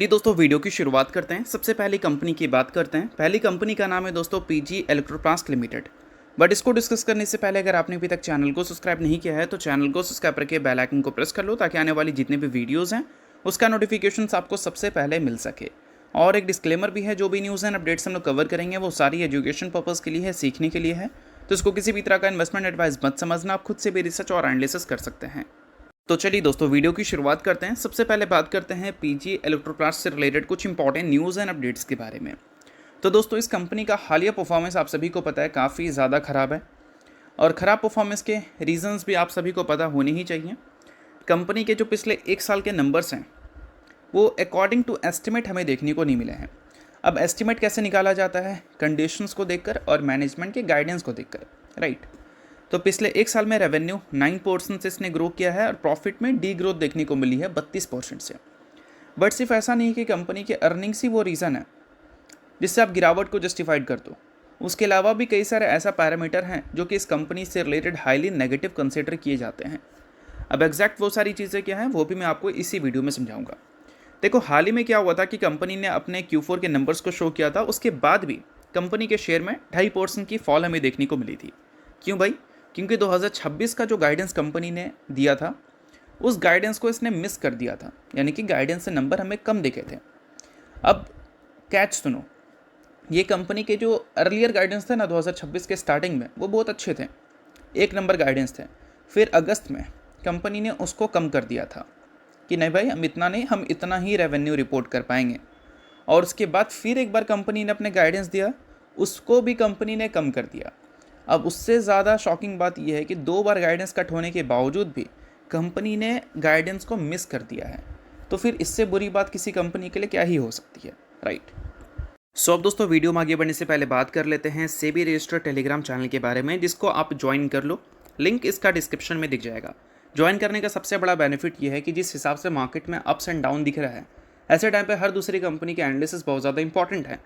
ये दोस्तों वीडियो की शुरुआत करते हैं। सबसे पहली कंपनी की बात करते हैं। पहली कंपनी का नाम है दोस्तों पीजी इलेक्ट्रोप्लास्ट लिमिटेड। बट इसको डिस्कस करने से पहले अगर आपने अभी तक चैनल को सब्सक्राइब नहीं किया है तो चैनल को सब्सक्राइब करके बेल आइकन को प्रेस कर लो ताकि आने वाली जितने भी वीडियोज़ हैं उसका नोटिफिकेशन आपको सबसे पहले मिल सके। और एक डिस्क्लेमर भी है, जो भी न्यूज़ एंड अपडेट्स हम लोग कवर करेंगे वो सारी एजुकेशन पर्पज़ के लिए है, सीखने के लिए है। तो इसको किसी भी तरह का इन्वेस्टमेंट एडवाइस मत समझना, आप खुद से भी रिसर्च और एनालिसिस कर सकते हैं। तो चलिए दोस्तों वीडियो की शुरुआत करते हैं। सबसे पहले बात करते हैं पीजी इलेक्ट्रोप्लास्ट से रिलेटेड कुछ इंपॉर्टेंट न्यूज़ एंड अपडेट्स के बारे में। तो दोस्तों इस कंपनी का हालिया परफॉर्मेंस आप सभी को पता है काफ़ी ज़्यादा ख़राब है, और ख़राब परफॉर्मेंस के रीजंस भी आप सभी को पता होने ही चाहिए। कंपनी के जो पिछले एक साल के नंबर्स हैं वो अकॉर्डिंग टू एस्टिमेट हमें देखने को नहीं मिले हैं। अब एस्टिमेट कैसे निकाला जाता है? कंडीशंस को देखकर और मैनेजमेंट के गाइडेंस को देखकर, राइट। तो पिछले एक साल में रेवेन्यू 9% से इसने ग्रो किया है और प्रॉफिट में डी ग्रोथ देखने को मिली है 32% से। बट सिर्फ ऐसा नहीं है कि कंपनी के अर्निंग्स ही वो रीज़न है जिससे आप गिरावट को जस्टिफाइड कर दो। उसके अलावा भी कई सारे ऐसा पैरामीटर हैं जो कि इस कंपनी से रिलेटेड हाईली नेगेटिव कंसिडर किए जाते हैं। अब एग्जैक्ट वो सारी चीज़ें क्या हैं वो भी मैं आपको इसी वीडियो में समझाऊंगा। देखो, हाल ही में क्या हुआ था कि कंपनी ने अपने Q4 के नंबर्स को शो किया था, उसके बाद भी कंपनी के शेयर में 2.5% की फॉल हमें देखने को मिली थी। क्यों भाई? क्योंकि 2026 का जो गाइडेंस कंपनी ने दिया था उस गाइडेंस को इसने मिस कर दिया था, यानी कि गाइडेंस से नंबर हमें कम दिखे थे। अब कैच सुनो, ये कंपनी के जो अर्लियर गाइडेंस थे ना 2026 के स्टार्टिंग में वो बहुत अच्छे थे, एक नंबर गाइडेंस थे। फिर अगस्त में कंपनी ने उसको कम कर दिया था कि नहीं भाई, हम इतना नहीं, हम इतना ही रेवेन्यू रिपोर्ट कर पाएंगे। और उसके बाद फिर एक बार कंपनी ने अपने गाइडेंस दिया, उसको भी कंपनी ने कम कर दिया। अब उससे ज़्यादा शॉकिंग बात यह है कि 2 बार गाइडेंस कट होने के बावजूद भी कंपनी ने गाइडेंस को मिस कर दिया है। तो फिर इससे बुरी बात किसी कंपनी के लिए क्या ही हो सकती है, राइट। सो अब दोस्तों वीडियो में आगे बढ़ने से पहले बात कर लेते हैं सेबी रजिस्टर्ड टेलीग्राम चैनल के बारे में, जिसको आप ज्वाइन कर लो। लिंक इसका डिस्क्रिप्शन में दिख जाएगा। ज्वाइन करने का सबसे बड़ा बेनिफिट ये है कि जिस हिसाब से मार्केट में अप्स एंड डाउन दिख रहा है, ऐसे टाइम पे हर दूसरी कंपनी के एनालिसिस बहुत ज़्यादा इंपॉर्टेंट है।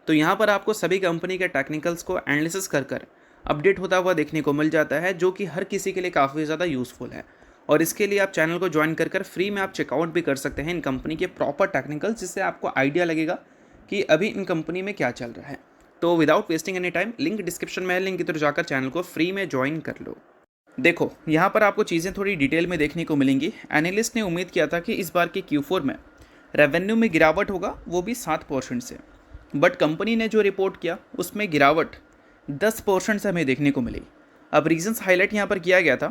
तो यहाँ पर आपको सभी कंपनी के टेक्निकल्स को एनालिसिस कर अपडेट होता हुआ देखने को मिल जाता है, जो कि हर किसी के लिए काफ़ी ज़्यादा यूज़फुल है। और इसके लिए आप चैनल को ज्वाइन कर फ्री में आप चेकआउट भी कर सकते हैं इन कंपनी के प्रॉपर टेक्निकल्स, जिससे आपको आइडिया लगेगा कि अभी इन कंपनी में क्या चल रहा है। तो without wasting any time, link description में है, लिंक की तरफ जाकर चैनल को फ्री में ज्वाइन कर लो। देखो, यहाँ पर आपको चीज़ें थोड़ी डिटेल में देखने को मिलेंगी। एनालिस्ट ने उम्मीद किया था कि इस बार के Q4 में रेवेन्यू में गिरावट होगा, वो भी 7% से। बट कंपनी ने जो रिपोर्ट किया उसमें गिरावट 10% से हमें देखने को मिली। अब रीजंस हाईलाइट यहाँ पर किया गया था।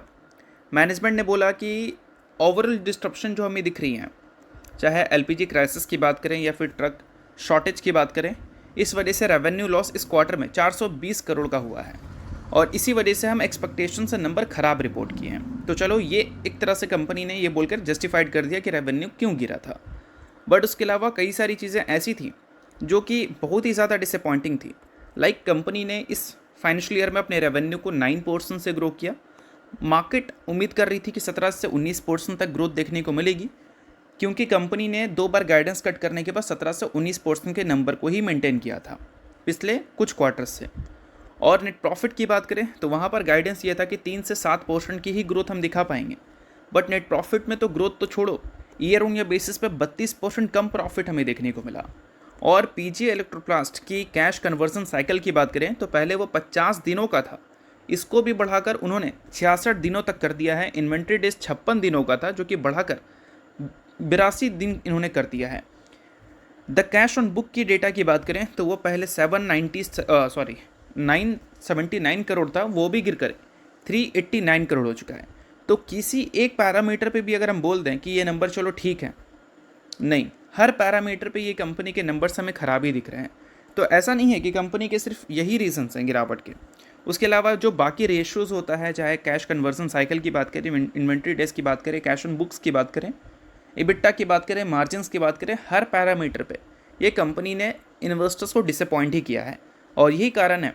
मैनेजमेंट ने बोला कि ओवरऑल डिस्ट्रप्शन जो हमें दिख रही हैं, चाहे LPG क्राइसिस की बात करें या फिर ट्रक शॉर्टेज की बात करें, इस वजह से रेवेन्यू लॉस इस क्वार्टर में 420 करोड़ का हुआ है। और इसी वजह से हम एक्सपेक्टेशन से नंबर ख़राब रिपोर्ट किए हैं। तो चलो, ये एक तरह से कंपनी ने ये बोलकर जस्टिफाइड कर दिया कि रेवेन्यू क्यों गिरा था। बट उसके अलावा कई सारी चीज़ें ऐसी थी जो कि बहुत ही ज़्यादा डिसअपॉइंटिंग थी। लाइक कंपनी ने इस फाइनेंशियल ईयर में अपने रेवेन्यू को 9% से ग्रो किया। मार्केट उम्मीद कर रही थी कि 17 से 19% तक ग्रोथ देखने को मिलेगी, क्योंकि कंपनी ने 2 बार गाइडेंस कट करने के बाद 17 से 19% के नंबर को ही मेंटेन किया था पिछले कुछ क्वार्टर्स से। और नेट प्रॉफिट की बात करें तो वहाँ पर गाइडेंस ये था कि 3 से 7% की ही ग्रोथ हम दिखा पाएंगे। बट नेट प्रॉफिट में तो ग्रोथ तो छोड़ो, ईयर ऑन ईयर बेसिस पे 32% कम प्रॉफिट हमें देखने को मिला। और पीजी इलेक्ट्रोप्लास्ट की कैश कन्वर्जन साइकिल की बात करें तो पहले वो 50 दिनों का था, इसको भी बढ़ाकर उन्होंने 66 दिनों तक कर दिया है। इन्वेंट्री डेज 56 दिनों का था, जो कि बढ़ाकर 82 दिन इन्होंने कर दिया है। द कैश ऑन बुक की डेटा की बात करें तो वो पहले 979 करोड़ था, वो भी गिरकर 389 करोड़ हो चुका है। तो किसी एक पैरामीटर पे भी अगर हम बोल दें कि ये नंबर चलो ठीक है, नहीं, हर पैरामीटर पे ये कंपनी के नंबर्स हमें ख़राब ही दिख रहे हैं। तो ऐसा नहीं है कि कंपनी के सिर्फ यही रीजंस हैं गिरावट के। उसके अलावा जो बाकी रेशियोज़ होता है, चाहे कैश कन्वर्जन साइकिल की बात करें, इन्वेंट्री डेज की बात करें, कैश ऑन बुक्स की बात करें, EBITDA की बात करें, मार्जिन्स की बात करें, हर पैरामीटर पे ये कंपनी ने इन्वेस्टर्स को डिसअपॉइंट ही किया है। और यही कारण है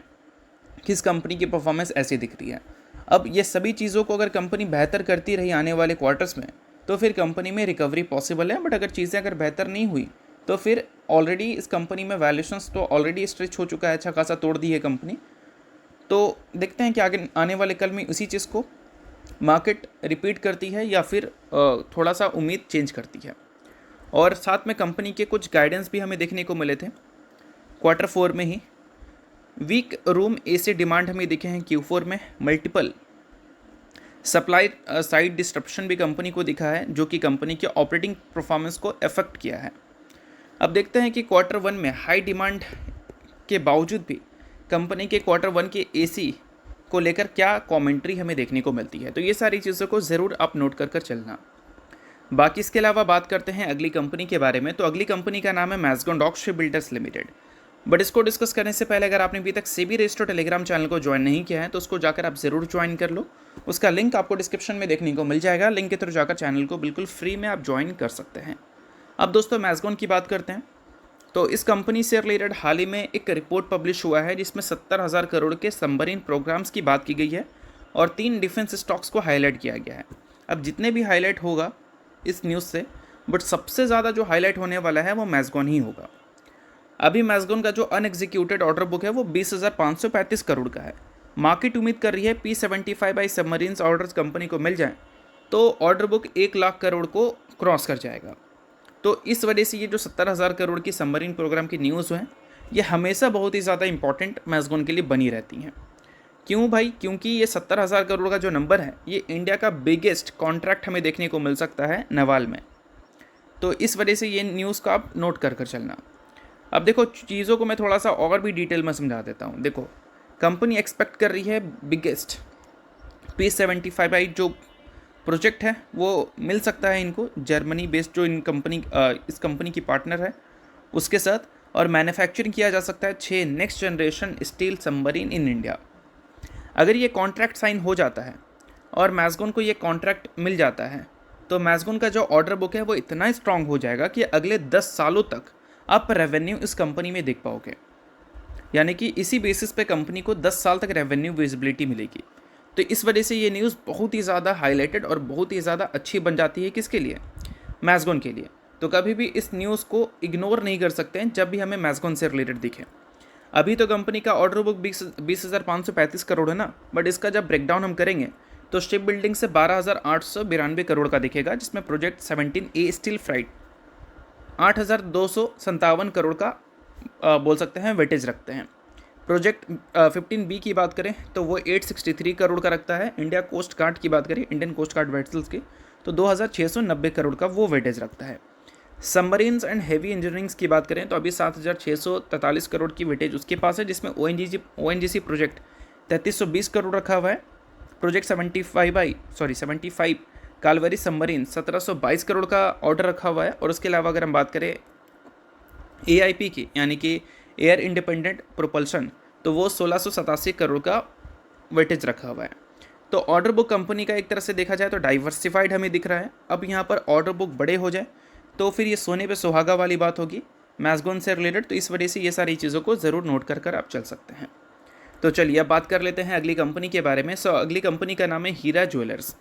कि इस कंपनी की परफॉर्मेंस ऐसी दिख रही है। अब ये सभी चीज़ों को अगर कंपनी बेहतर करती रही आने वाले क्वार्टर्स में तो फिर कंपनी में रिकवरी पॉसिबल है। बट अगर चीज़ें अगर बेहतर नहीं हुई तो फिर ऑलरेडी इस कंपनी में वैल्यूशंस तो ऑलरेडी स्ट्रेच हो चुका है, अच्छा खासा तोड़ दी है कंपनी। तो देखते हैं कि आगे आने वाले कल में उसी चीज़ को मार्केट रिपीट करती है या फिर थोड़ा सा उम्मीद चेंज करती है। और साथ में कंपनी के कुछ गाइडेंस भी हमें देखने को मिले थे Q4 में ही। वीक रूम एसी डिमांड हमें दिखे हैं Q4 में। मल्टीपल सप्लाई साइड डिस्ट्रप्शन भी कंपनी को दिखा है, जो कि कंपनी के ऑपरेटिंग परफॉर्मेंस को अफेक्ट किया है। अब देखते हैं कि Q1 में हाई डिमांड के बावजूद भी कंपनी के Q1 के एसी को लेकर क्या कमेंट्री हमें देखने को मिलती है। तो ये सारी चीज़ों को ज़रूर आप नोट कर चलना। बाकी इसके अलावा बात करते हैं अगली कंपनी के बारे में। तो अगली कंपनी का नाम है Mazagon dock ship builders limited. But इसको डिस्कस करने से पहले अगर आपने अभी तक सेबी रजिस्टर्ड टेलीग्राम चैनल को ज्वाइन नहीं किया है तो उसको जाकर आप ज़रूर ज्वाइन कर लो। उसका लिंक आपको डिस्क्रिप्शन में देखने को मिल जाएगा। लिंक के थ्रू जाकर चैनल को बिल्कुल फ्री में आप ज्वाइन कर सकते हैं। अब दोस्तों मैज़गॉन की बात करते हैं। तो इस कंपनी से रिलेटेड हाल ही में एक रिपोर्ट पब्लिश हुआ है जिसमें 70,000 करोड़ के सबमरीन प्रोग्राम्स की बात की गई है और 3 डिफेंस स्टॉक्स को हाईलाइट किया गया है। अब जितने भी हाईलाइट होगा इस न्यूज़ से, बट सबसे ज़्यादा जो हाईलाइट होने वाला है वो मैज़गॉन ही होगा। अभी मैज़गॉन का जो अनएग्जीक्यूटेड ऑर्डर बुक है वो 20,535 करोड़ का है। मार्केट उम्मीद कर रही है P-75I सबमरीन्स ऑर्डर्स कंपनी को मिल जाए तो ऑर्डर बुक 1 लाख करोड़ को क्रॉस कर जाएगा। तो इस वजह से ये जो 70,000 करोड़ की सबमरीन प्रोग्राम की न्यूज़ है ये हमेशा बहुत ही ज़्यादा इंपॉर्टेंट मैज़गॉन के लिए बनी रहती हैं। क्यों भाई? क्योंकि ये 70,000 करोड़ का जो नंबर है ये इंडिया का बिगेस्ट कॉन्ट्रैक्ट हमें देखने को मिल सकता है नवाल में। तो इस वजह से ये न्यूज़ का आप नोट कर चलना। अब देखो चीज़ों को मैं थोड़ा सा और भी डिटेल में समझा देता हूँ। देखो कंपनी एक्सपेक्ट कर रही है बिगेस्ट P-75I जो प्रोजेक्ट है वो मिल सकता है इनको, जर्मनी बेस्ड जो इस कंपनी की पार्टनर है उसके साथ, और मैन्युफैक्चरिंग किया जा सकता है 6 next generation steel submarine in India. अगर ये कॉन्ट्रैक्ट साइन हो जाता है और मैज़गॉन को ये कॉन्ट्रैक्ट मिल जाता है तो मैज़गॉन का जो ऑर्डर बुक है वो इतना स्ट्रांग हो जाएगा कि अगले 10 सालों तक आप रेवेन्यू इस कंपनी में देख पाओगे। यानी कि इसी बेसिस पे कंपनी को 10 साल तक रेवेन्यू विजिबिलिटी मिलेगी। तो इस वजह से ये न्यूज़ बहुत ही ज़्यादा हाईलाइटेड और बहुत ही ज़्यादा अच्छी बन जाती है। किसके लिए? मैज़गॉन के लिए। तो कभी भी इस न्यूज़ को इग्नोर नहीं कर सकते हैं जब भी हमें मैज़गॉन से रिलेटेड दिखे। अभी तो कंपनी का ऑर्डर बुक 20,535 करोड़ है ना, बट इसका जब ब्रेकडाउन हम करेंगे तो शिप बिल्डिंग से 12,892 करोड़ का दिखेगा, जिसमें project 17A steel freight 8,257 crore का बोल सकते हैं वेटेज रखते हैं। प्रोजेक्ट 15B की बात करें तो वो 863 करोड़ का रखता है। इंडिया कोस्ट गार्ड की बात करें, इंडियन कोस्ट गार्ड वेसल्स की, तो 2,690 करोड़ का वो वेटेज रखता है। सबमरीन्स एंड हेवी इंजीनियरिंग्स की बात करें तो अभी 7,643 करोड़ की वेटेज उसके पास है, जिसमें ONGC प्रोजेक्ट 3,320 करोड़ रखा हुआ है। प्रोजेक्ट 75 कालवरी सबमरीन 1,722 करोड़ का ऑर्डर रखा हुआ है। और उसके अलावा अगर हम बात करें AIP की, यानी कि एयर इंडिपेंडेंट प्रोपल्शन, तो वो 1,687 करोड़ का वेटेज रखा हुआ है। तो ऑर्डर बुक कंपनी का एक तरह से देखा जाए तो डाइवर्सिफाइड हमें दिख रहा है। अब यहाँ पर ऑर्डर बुक बड़े हो जाए तो फिर ये सोने पे सुहागा वाली बात होगी मैज़गॉन से रिलेटेड। तो इस वजह से ये सारी चीज़ों को ज़रूर नोट कर आप चल सकते हैं। तो चलिए अब बात कर लेते हैं अगली कंपनी के बारे में। अगली कंपनी का नाम है हीरा ज्वेलर्स।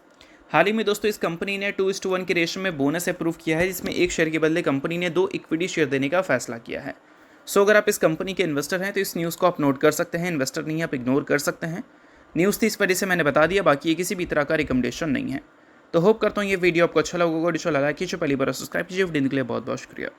हाल ही में दोस्तों इस कंपनी ने 2:1 के रेशियो में बोनस अप्रूव किया है, जिसमें 1 शेयर के बदले कंपनी ने 2 इक्विटी शेयर देने का फैसला किया है। अगर आप इस कंपनी के इन्वेस्टर हैं तो इस न्यूज़ को आप नोट कर सकते हैं। इन्वेस्टर नहीं आप इग्नोर कर सकते हैं। न्यूज़ थी इस वजह से मैंने बता दिया, बाकी ये किसी भी तरह का रिकमेंडेशन नहीं है। तो होप करता हूँ ये वीडियो आपको अच्छा लगा होगा। लाइक कीजिए, पहली बार सब्सक्राइब कीजिए। वीडियो के लिए बहुत बहुत शुक्रिया।